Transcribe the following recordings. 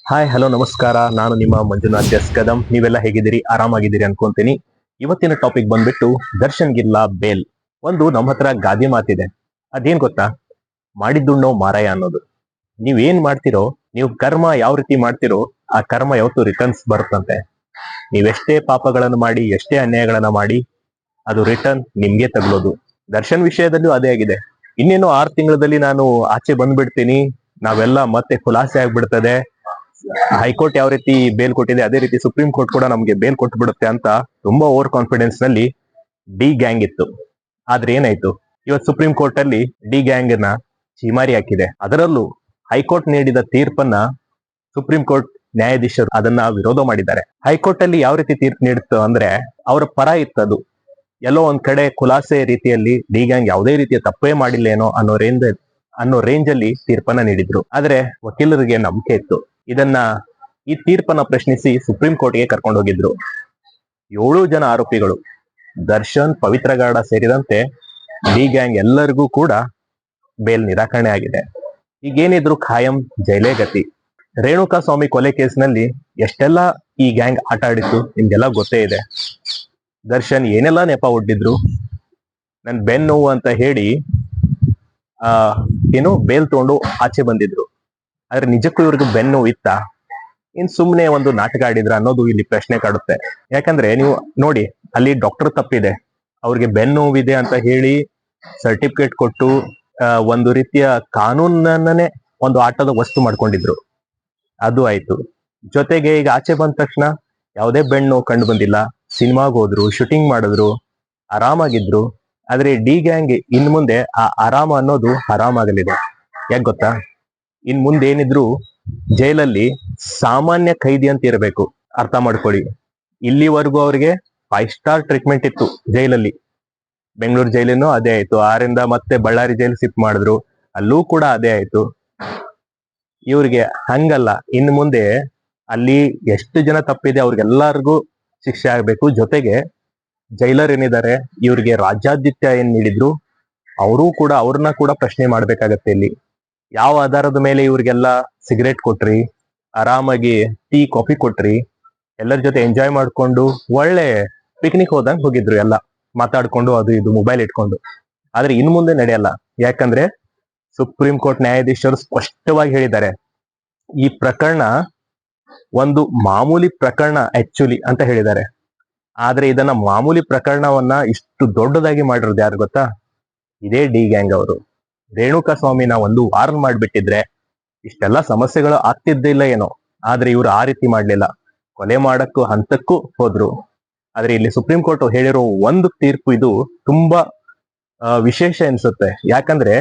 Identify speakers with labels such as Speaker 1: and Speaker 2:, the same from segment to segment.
Speaker 1: Hi hello ನಮಸ್ಕಾರ. ನಾನು ನಿಮ್ಮ ಮಂಜುನಾಥ್ ಎಸ್ ಕದಂ. ನೀವೆಲ್ಲ ಹೇಗಿದ್ದೀರಿ? ಆರಾಮಾಗಿದ್ದೀರಿ ಅನ್ಕೊಂತೀನಿ. ಇವತ್ತಿನ ಟಾಪಿಕ್ ಬಂದ್ಬಿಟ್ಟು ದರ್ಶನ್ ಗಿಲ್ಲ ಬೇಲ್. ನಮ್ಮ ಹತ್ರ ಗಾದೆ ಮಾತಿದೆ, ಅದೇನ್ ಗೊತ್ತಾ? ಮಾಡಿದ್ದುಣ್ಣೋ ಮಾರಾಯ ಅನ್ನೋದು. ನೀವೇನ್ ಮಾಡ್ತಿರೋ, ನೀವು ಕರ್ಮ ಯಾವ ರೀತಿ ಮಾಡ್ತಿರೋ ಆ ಕರ್ಮ ಯಾವತ್ತು ರಿಟರ್ನ್ಸ್ ಬರುತ್ತಂತೆ. ನೀವೆಷ್ಟೇ ಪಾಪಗಳನ್ನು ಮಾಡಿ, ಎಷ್ಟೇ ಅನ್ಯಾಯಗಳನ್ನ ಮಾಡಿ, ಅದು ರಿಟರ್ನ್ ನಿಮ್ಗೆ ತಗಲೋದು. ದರ್ಶನ್ ವಿಷಯದಲ್ಲೂ ಅದೇ ಆಗಿದೆ. ಇನ್ನೇನು 6 ತಿಂಗಳಲ್ಲಿ ನಾನು ಆಚೆ ಬಂದ್ಬಿಡ್ತೀನಿ, ನಾವೆಲ್ಲ ಮತ್ತೆ ಖುಲಾಸೆ ಆಗ್ಬಿಡ್ತದೆ. ಹೈಕೋರ್ಟ್ ಯಾವ ರೀತಿ ಬೇಲ್ ಕೊಟ್ಟಿದೆ ಅದೇ ರೀತಿ ಸುಪ್ರೀಂ ಕೋರ್ಟ್ ಕೂಡ ನಮ್ಗೆ ಬೇಲ್ ಕೊಟ್ಟು ಬಿಡುತ್ತೆ ಅಂತ ತುಂಬಾ ಓವರ್ ಕಾನ್ಫಿಡೆನ್ಸ್ ನಲ್ಲಿ ಡಿ ಗ್ಯಾಂಗ್ ಇತ್ತು. ಆದ್ರೆ ಏನಾಯ್ತು, ಇವತ್ತು ಸುಪ್ರೀಂ ಕೋರ್ಟ್ ಅಲ್ಲಿ ಡಿ ಗ್ಯಾಂಗ್ ನ ಚೀಮಾರಿ ಹಾಕಿದೆ. ಅದರಲ್ಲೂ ಹೈಕೋರ್ಟ್ ನೀಡಿದ ತೀರ್ಪನ್ನ ಸುಪ್ರೀಂ ಕೋರ್ಟ್ ನ್ಯಾಯಾಧೀಶರು ಅದನ್ನ ವಿರೋಧ ಮಾಡಿದ್ದಾರೆ. ಹೈಕೋರ್ಟ್ ಅಲ್ಲಿ ಯಾವ ರೀತಿ ತೀರ್ಪು ನೀಡುತ್ತೋ ಅಂದ್ರೆ ಅವರ ಪರ ಇತ್ತದು. ಎಲ್ಲೋ ಒಂದ್ ಕಡೆ ಖುಲಾಸೆ ರೀತಿಯಲ್ಲಿ ಡಿ ಗ್ಯಾಂಗ್ ಯಾವುದೇ ರೀತಿಯ ತಪ್ಪೇ ಮಾಡಿಲ್ಲೇನೋ ಅನ್ನೋ ರೇಂಜ್ ಅಲ್ಲಿ ತೀರ್ಪನ್ನ ನೀಡಿದ್ರು. ಆದ್ರೆ ವಕೀಲರಿಗೆ ನಂಬಿಕೆ ಇತ್ತು. ಈ ತೀರ್ಪನ್ನ ಪ್ರಶ್ನಿಸಿ ಸುಪ್ರೀಂ ಕೋರ್ಟ್ಗೆ ಕರ್ಕೊಂಡು ಹೋಗಿದ್ರು. 7 ಜನ ಆರೋಪಿಗಳು, ದರ್ಶನ್, ಪವಿತ್ರ ಗೌಡ ಸೇರಿದಂತೆ ಡಿ ಗ್ಯಾಂಗ್ ಎಲ್ಲರಿಗೂ ಕೂಡ ಬೇಲ್ ನಿರಾಕರಣೆ ಆಗಿದೆ. ಈಗೇನಿದ್ರು ಖಾಯಂ ಜೈಲೇ ಗತಿ. ರೇಣುಕಾ ಸ್ವಾಮಿ ಕೊಲೆ ಕೇಸ್ನಲ್ಲಿ ಎಷ್ಟೆಲ್ಲ ಈ ಗ್ಯಾಂಗ್ ಆಟ ಆಡಿತ್ತು ನಿಮ್ಗೆಲ್ಲ ಗೊತ್ತೇ ಇದೆ. ದರ್ಶನ್ ಏನೆಲ್ಲ ನೆಪ ಒಡ್ಡಿದ್ರು. ನನ್ ಬೆನ್ ನೋವು ಅಂತ ಹೇಳಿ ಬೇಲ್ ತಗೊಂಡು ಆಚೆ ಬಂದಿದ್ರು. ಆದ್ರೆ ನಿಜಕ್ಕೂ ಇವ್ರಿಗೆ ಬೆನ್ನು ಇತ್ತ, ಇನ್ ಸುಮ್ನೆ ಒಂದು ನಾಟಕ ಆಡಿದ್ರ ಅನ್ನೋದು ಇಲ್ಲಿ ಪ್ರಶ್ನೆ ಕಾಡುತ್ತೆ. ಯಾಕಂದ್ರೆ ನೀವು ನೋಡಿ, ಅಲ್ಲಿ ಡಾಕ್ಟರ್ ತಪ್ಪಿದೆ, ಅವ್ರಿಗೆ ಬೆನ್ನು ನೋವಿದೆ ಅಂತ ಹೇಳಿ ಸರ್ಟಿಫಿಕೇಟ್ ಕೊಟ್ಟು ಒಂದು ರೀತಿಯ ಕಾನೂನನ್ನೇ ಒಂದು ಆಟದ ವಸ್ತು ಮಾಡ್ಕೊಂಡಿದ್ರು. ಅದು ಆಯ್ತು. ಜೊತೆಗೆ ಈಗ ಆಚೆ ಬಂದ ತಕ್ಷಣ ಯಾವುದೇ ಬೆನ್ನು ಕಂಡು ಬಂದಿಲ್ಲ. ಸಿನಿಮಾಗ್ ಹೋದ್ರು, ಶೂಟಿಂಗ್ ಮಾಡಿದ್ರು, ಆರಾಮಾಗಿದ್ರು. ಆದ್ರೆ ಡಿ ಗ್ಯಾಂಗ್ ಇನ್ ಮುಂದೆ ಆ ಆರಾಮ ಅನ್ನೋದು ಆರಾಮಾಗಲಿದೆ. ಯಾಕೆ ಗೊತ್ತಾ? ಇನ್ ಮುಂದೆ ಏನಿದ್ರು ಜೈಲಲ್ಲಿ ಸಾಮಾನ್ಯ ಖೈದಿ ಅಂತ ಇರಬೇಕು. ಅರ್ಥ ಮಾಡ್ಕೊಳ್ಳಿ, ಇಲ್ಲಿವರೆಗೂ ಅವ್ರಿಗೆ 5 ಸ್ಟಾರ್ ಟ್ರೀಟ್ಮೆಂಟ್ ಇತ್ತು ಜೈಲಲ್ಲಿ. ಬೆಂಗಳೂರು ಜೈಲಿನೂ ಅದೇ ಆಯ್ತು, ಆರಿಂದ ಮತ್ತೆ ಬಳ್ಳಾರಿ ಜೈಲ್ ಶಿಫ್ಟ್ ಮಾಡಿದ್ರು, ಅಲ್ಲೂ ಕೂಡ ಅದೇ ಆಯ್ತು. ಇವ್ರಿಗೆ ಹಂಗಲ್ಲ, ಇನ್ ಮುಂದೆ ಅಲ್ಲಿ ಎಷ್ಟು ಜನ ತಪ್ಪಿದೆ ಅವ್ರಿಗೆಲ್ಲರಿಗೂ ಶಿಕ್ಷೆ ಆಗ್ಬೇಕು. ಜೊತೆಗೆ ಜೈಲರ್ ಏನಿದ್ದಾರೆ, ಇವ್ರಿಗೆ ರಾಜ್ಯಾದ್ಯಂತ ಏನ್ ನೀಡಿದ್ರು ಅವ್ರನ್ನ ಕೂಡ ಪ್ರಶ್ನೆ ಮಾಡ್ಬೇಕಾಗತ್ತೆ. ಇಲ್ಲಿ ಯಾವ ಆಧಾರದ ಮೇಲೆ ಇವ್ರಿಗೆಲ್ಲ ಸಿಗರೇಟ್ ಕೊಟ್ರಿ, ಆರಾಮಾಗಿ ಟೀ ಕಾಫಿ ಕೊಟ್ರಿ, ಎಲ್ಲರ ಜೊತೆ ಎಂಜಾಯ್ ಮಾಡ್ಕೊಂಡು ಒಳ್ಳೆ ಪಿಕ್ನಿಕ್ ಹೋದಂಗ್ ಹೋಗಿದ್ರು, ಎಲ್ಲ ಮಾತಾಡ್ಕೊಂಡು ಅದು ಇದು ಮೊಬೈಲ್ ಇಟ್ಕೊಂಡು. ಆದ್ರೆ ಇನ್ ಮುಂದೆ ನಡೆಯಲ್ಲ. ಯಾಕಂದ್ರೆ ಸುಪ್ರೀಂ ಕೋರ್ಟ್ ನ್ಯಾಯಾಧೀಶರು ಸ್ಪಷ್ಟವಾಗಿ ಹೇಳಿದ್ದಾರೆ, ಈ ಪ್ರಕರಣ ಒಂದು ಮಾಮೂಲಿ ಪ್ರಕರಣ ಆಕ್ಚುಲಿ ಅಂತ ಹೇಳಿದ್ದಾರೆ. ಆದ್ರೆ ಇದನ್ನ ಮಾಮೂಲಿ ಪ್ರಕರಣವನ್ನ ಇಷ್ಟು ದೊಡ್ಡದಾಗಿ ಮಾಡಿರೋದು ಯಾರು ಗೊತ್ತಾ? ಇದೇ ಡಿ ಗ್ಯಾಂಗ್ ಅವರು. ರೇಣುಕಾ ಸ್ವಾಮಿನ ಒಂದು ವಾರ್ನ್ ಮಾಡ್ಬಿಟ್ಟಿದ್ರೆ ಇಷ್ಟೆಲ್ಲ ಸಮಸ್ಯೆಗಳು ಆಗ್ತಿದ್ದಿಲ್ಲ ಏನೋ. ಆದ್ರೆ ಇವ್ರು ಆ ರೀತಿ ಮಾಡ್ಲಿಲ್ಲ, ಕೊಲೆ ಮಾಡಕ್ಕೂ ಹಂತಕ್ಕೂ ಹೋದ್ರು. ಆದ್ರೆ ಇಲ್ಲಿ ಸುಪ್ರೀಂ ಕೋರ್ಟ್ ಹೇಳಿರೋ ಒಂದು ತೀರ್ಪು ಇದು ತುಂಬಾ ವಿಶೇಷ ಅನ್ಸುತ್ತೆ. ಯಾಕಂದ್ರೆ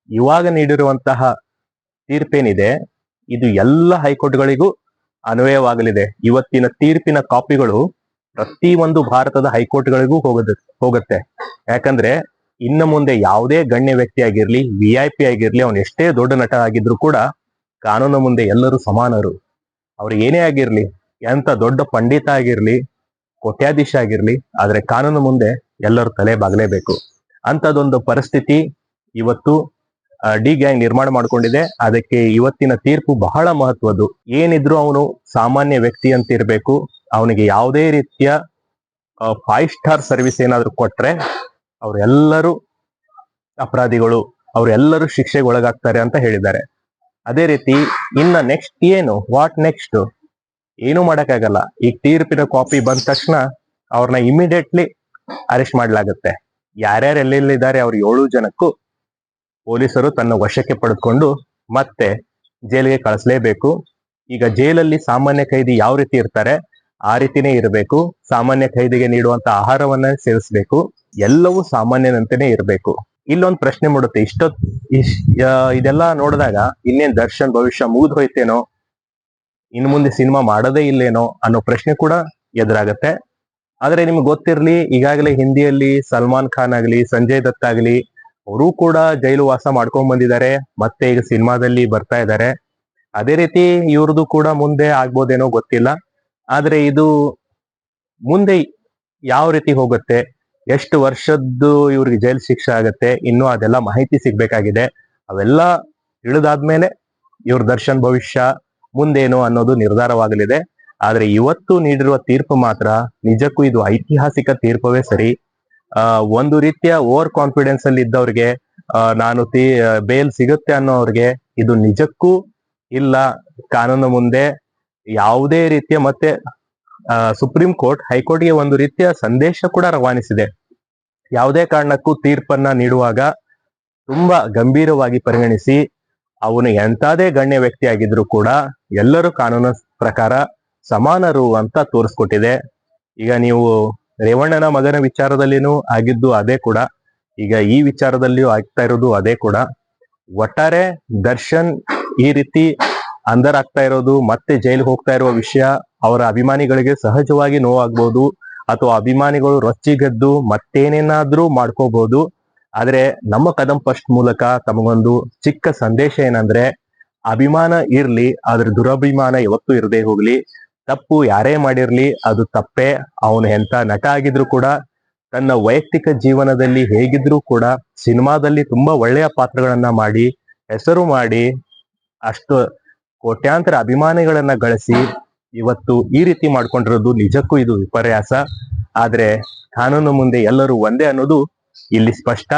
Speaker 1: ಇವಾಗ ನೀಡಿರುವಂತಹ ತೀರ್ಪೇನಿದೆ ಇದು ಎಲ್ಲ ಹೈಕೋರ್ಟ್ಗಳಿಗೂ ಅನ್ವಯವಾಗಲಿದೆ. ಇವತ್ತಿನ ತೀರ್ಪಿನ ಕಾಪಿಗಳು ಪ್ರತಿ ಒಂದು ಭಾರತದ ಹೈಕೋರ್ಟ್ಗಳಿಗೂ ಹೋಗುತ್ತೆ. ಯಾಕಂದ್ರೆ ಇನ್ನು ಮುಂದೆ ಯಾವುದೇ ಗಣ್ಯ ವ್ಯಕ್ತಿ ಆಗಿರ್ಲಿ, VIP ಆಗಿರ್ಲಿ, ಅವನು ಎಷ್ಟೇ ದೊಡ್ಡ ನಟ ಆಗಿದ್ರು ಕೂಡ ಕಾನೂನು ಮುಂದೆ ಎಲ್ಲರೂ ಸಮಾನರು. ಅವ್ರು ಏನೇ ಆಗಿರ್ಲಿ, ಎಂತ ದೊಡ್ಡ ಪಂಡಿತ ಆಗಿರ್ಲಿ, ಕೋಟ್ಯಾಧೀಶ ಆಗಿರ್ಲಿ, ಆದ್ರೆ ಕಾನೂನು ಮುಂದೆ ಎಲ್ಲರೂ ತಲೆ ಬಾಗಲೇಬೇಕು. ಅಂತದೊಂದು ಪರಿಸ್ಥಿತಿ ಇವತ್ತು ಡಿ ಗ್ಯಾಂಗ್ ನಿರ್ಮಾಣ ಮಾಡ್ಕೊಂಡಿದೆ. ಅದಕ್ಕೆ ಇವತ್ತಿನ ತೀರ್ಪು ಬಹಳ ಮಹತ್ವದ್ದು. ಏನಿದ್ರು ಅವನು ಸಾಮಾನ್ಯ ವ್ಯಕ್ತಿ ಅಂತ ಇರ್ಬೇಕು. ಅವನಿಗೆ ಯಾವುದೇ ರೀತಿಯ 5 ಸ್ಟಾರ್ ಸರ್ವಿಸ್ ಏನಾದ್ರು ಕೊಟ್ರೆ ಅವರೆಲ್ಲರೂ ಅಪರಾಧಿಗಳು, ಅವರೆಲ್ಲರೂ ಶಿಕ್ಷೆಗೆ ಒಳಗಾಗ್ತಾರೆ ಅಂತ ಹೇಳಿದ್ದಾರೆ. ಅದೇ ರೀತಿ ಇನ್ನ ನೆಕ್ಸ್ಟ್ ವಾಟ್ ನೆಕ್ಸ್ಟ್ ಏನು ಮಾಡಕ್ಕಾಗಲ್ಲ. ಈಗ ತೀರ್ಪಿನ ಕಾಪಿ ಬಂದ ತಕ್ಷಣ ಅವ್ರನ್ನ ಇಮಿಡಿಯೇಟ್ಲಿ ಅರೆಸ್ಟ್ ಮಾಡ್ಲಾಗತ್ತೆ. ಯಾರ್ಯಾರು ಎಲ್ಲೆಲ್ಲಿದ್ದಾರೆ ಅವ್ರ 7 ಜನಕ್ಕೂ ಪೊಲೀಸರು ತನ್ನ ವಶಕ್ಕೆ ಪಡೆದುಕೊಂಡು ಮತ್ತೆ ಜೈಲಿಗೆ ಕಳಿಸ್ಲೇಬೇಕು. ಈಗ ಜೈಲಲ್ಲಿ ಸಾಮಾನ್ಯ ಖೈದಿ ಯಾವ ರೀತಿ ಇರ್ತಾರೆ ಆ ರೀತಿನೇ ಇರಬೇಕು. ಸಾಮಾನ್ಯ ಖೈದಿಗೆ ನೀಡುವಂತ ಆಹಾರವನ್ನ ಸೇವಿಸಬೇಕು. ಎಲ್ಲವೂ ಸಾಮಾನ್ಯನಂತೆನೇ ಇರಬೇಕು. ಇಲ್ಲೊಂದು ಪ್ರಶ್ನೆ ಮೂಡುತ್ತೆ, ಇದೆಲ್ಲ ನೋಡಿದಾಗ ಇನ್ನೇನ್ ದರ್ಶನ್ ಭವಿಷ್ಯ ಮುಗಿದು ಹೋಯ್ತೇನೋ, ಇನ್ನು ಮುಂದೆ ಸಿನಿಮಾ ಮಾಡೋದೇ ಇಲ್ಲೇನೋ ಅನ್ನೋ ಪ್ರಶ್ನೆ ಕೂಡ ಎದುರಾಗತ್ತೆ. ಆದ್ರೆ ನಿಮ್ಗೆ ಗೊತ್ತಿರ್ಲಿ, ಈಗಾಗಲೇ ಹಿಂದಿಯಲ್ಲಿ ಸಲ್ಮಾನ್ ಖಾನ್ ಆಗ್ಲಿ, ಸಂಜಯ್ ದತ್ ಆಗ್ಲಿ, ಅವರು ಕೂಡ ಜೈಲು ವಾಸ ಮಾಡ್ಕೊಂಡ್ ಬಂದಿದ್ದಾರೆ. ಮತ್ತೆ ಈಗ ಸಿನಿಮಾದಲ್ಲಿ ಬರ್ತಾ ಇದ್ದಾರೆ. ಅದೇ ರೀತಿ ಇವ್ರದ್ದು ಕೂಡ ಮುಂದೆ ಆಗ್ಬೋದೇನೋ ಗೊತ್ತಿಲ್ಲ. ಆದ್ರೆ ಇದು ಮುಂದೆ ಯಾವ ರೀತಿ ಹೋಗುತ್ತೆ, ಎಷ್ಟು ವರ್ಷದ್ದು ಇವ್ರಿಗೆ ಜೈಲ್ ಶಿಕ್ಷೆ ಆಗತ್ತೆ, ಇನ್ನು ಅದೆಲ್ಲ ಮಾಹಿತಿ ಸಿಗ್ಬೇಕಾಗಿದೆ. ಅವೆಲ್ಲ ತಿಳಿದಾದ್ಮೇಲೆ ಇವ್ರ ದರ್ಶನ್ ಭವಿಷ್ಯ ಮುಂದೇನು ಅನ್ನೋದು ನಿರ್ಧಾರವಾಗಲಿದೆ. ಆದ್ರೆ ಇವತ್ತು ನೀಡಿರುವ ತೀರ್ಪು ಮಾತ್ರ ನಿಜಕ್ಕೂ ಇದು ಐತಿಹಾಸಿಕ ತೀರ್ಪವೇ ಸರಿ. ಒಂದು ರೀತಿಯ ಓವರ್ ಕಾನ್ಫಿಡೆನ್ಸ್ ಅಲ್ಲಿ ಇದ್ದವ್ರಿಗೆ ನಾನು ಬೇಲ್ ಸಿಗುತ್ತೆ ಅನ್ನೋವ್ರಿಗೆ ಇದು ನಿಜಕ್ಕೂ ಇಲ್ಲ. ಕಾನೂನು ಮುಂದೆ ಯಾವುದೇ ರೀತಿಯ ಮತ್ತೆ ಸುಪ್ರೀಂ ಕೋರ್ಟ್ ಹೈಕೋರ್ಟ್ಗೆ ಒಂದು ರೀತಿಯ ಸಂದೇಶ ಕೂಡ ರವಾನಿಸಿದೆ. ಯಾವುದೇ ಕಾರಣಕ್ಕೂ ತೀರ್ಪನ್ನ ನೀಡುವಾಗ ತುಂಬಾ ಗಂಭೀರವಾಗಿ ಪರಿಗಣಿಸಿ, ಅವನು ಎಂತಾದೇ ಗಣ್ಯ ವ್ಯಕ್ತಿ ಆಗಿದ್ರು ಕೂಡ ಎಲ್ಲರೂ ಕಾನೂನು ಪ್ರಕಾರ ಸಮಾನರು ಅಂತ ತೋರಿಸ್ಕೊಟ್ಟಿದೆ. ಈಗ ನೀವು ರೇವಣ್ಣನ ಮಗನ ವಿಚಾರದಲ್ಲಿನೂ ಆಗಿದ್ದು ಅದೇ ಕೂಡ, ಈಗ ಈ ವಿಚಾರದಲ್ಲಿಯೂ ಆಗ್ತಾ ಇರೋದು ಅದೇ ಕೂಡ. ಒಟ್ಟಾರೆ ದರ್ಶನ್ ಈ ರೀತಿ ಅಂಧರಾಗ್ತಾ ಇರೋದು, ಮತ್ತೆ ಜೈಲಿಗೆ ಹೋಗ್ತಾ ಇರುವ ವಿಷಯ ಅವರ ಅಭಿಮಾನಿಗಳಿಗೆ ಸಹಜವಾಗಿ ನೋವಾಗ್ಬೋದು, ಅಥವಾ ಅಭಿಮಾನಿಗಳು ರೊಚ್ಚಿಗೆದ್ದು ಮತ್ತೇನೇನಾದ್ರೂ ಮಾಡ್ಕೋಬಹುದು. ಆದ್ರೆ ನಮ್ಮ ಕದಂ ಫಸ್ಟ್ ಮೂಲಕ ತಮಗೊಂದು ಚಿಕ್ಕ ಸಂದೇಶ ಏನಂದ್ರೆ, ಅಭಿಮಾನ ಇರ್ಲಿ, ಆದ್ರೆ ದುರಭಿಮಾನ ಯಾವತ್ತೂ ಇರದೇ ಹೋಗ್ಲಿ. ತಪ್ಪು ಯಾರೇ ಮಾಡಿರ್ಲಿ ಅದು ತಪ್ಪೇ. ಅವನು ಎಂತ ನಟ ಆಗಿದ್ರು ಕೂಡ, ತನ್ನ ವೈಯಕ್ತಿಕ ಜೀವನದಲ್ಲಿ ಹೇಗಿದ್ರು ಕೂಡ ಸಿನಿಮಾದಲ್ಲಿ ತುಂಬಾ ಒಳ್ಳೆಯ ಪಾತ್ರಗಳನ್ನ ಮಾಡಿ ಹೆಸರು ಮಾಡಿ ಅಷ್ಟು ಕೋಟ್ಯಾಂತರ ಅಭಿಮಾನಿಗಳನ್ನ ಗಳಿಸಿ ಇವತ್ತು ಈ ರೀತಿ ಮಾಡ್ಕೊಂಡಿರೋದು ನಿಜಕ್ಕೂ ಇದು ವಿಪರ್ಯಾಸ. ಆದ್ರೆ ಕಾನೂನು ಮುಂದೆ ಎಲ್ಲರೂ ಒಂದೇ ಅನ್ನೋದು ಇಲ್ಲಿ ಸ್ಪಷ್ಟ.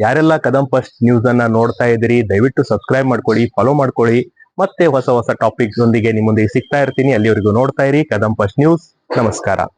Speaker 1: ಯಾರೆಲ್ಲ ಕದಂ ಫಸ್ಟ್ ನ್ಯೂಸ್ ಅನ್ನ ನೋಡ್ತಾ ಇದ್ದೀರಿ, ದಯವಿಟ್ಟು ಸಬ್ಸ್ಕ್ರೈಬ್ ಮಾಡ್ಕೊಳ್ಳಿ, ಫಾಲೋ ಮಾಡ್ಕೊಳ್ಳಿ. ಮತ್ತೆ ಹೊಸ ಹೊಸ ಟಾಪಿಕ್ ಒಂದಿಗೆ ನಿಮ್ಮೊಂದಿಗೆ ಸಿಗ್ತಾ ಇರ್ತೀನಿ. ಅಲ್ಲಿವರೆಗೂ ನೋಡ್ತಾ ಇರಿ ಕದಂ ಫಸ್ಟ್ ನ್ಯೂಸ್. ನಮಸ್ಕಾರ.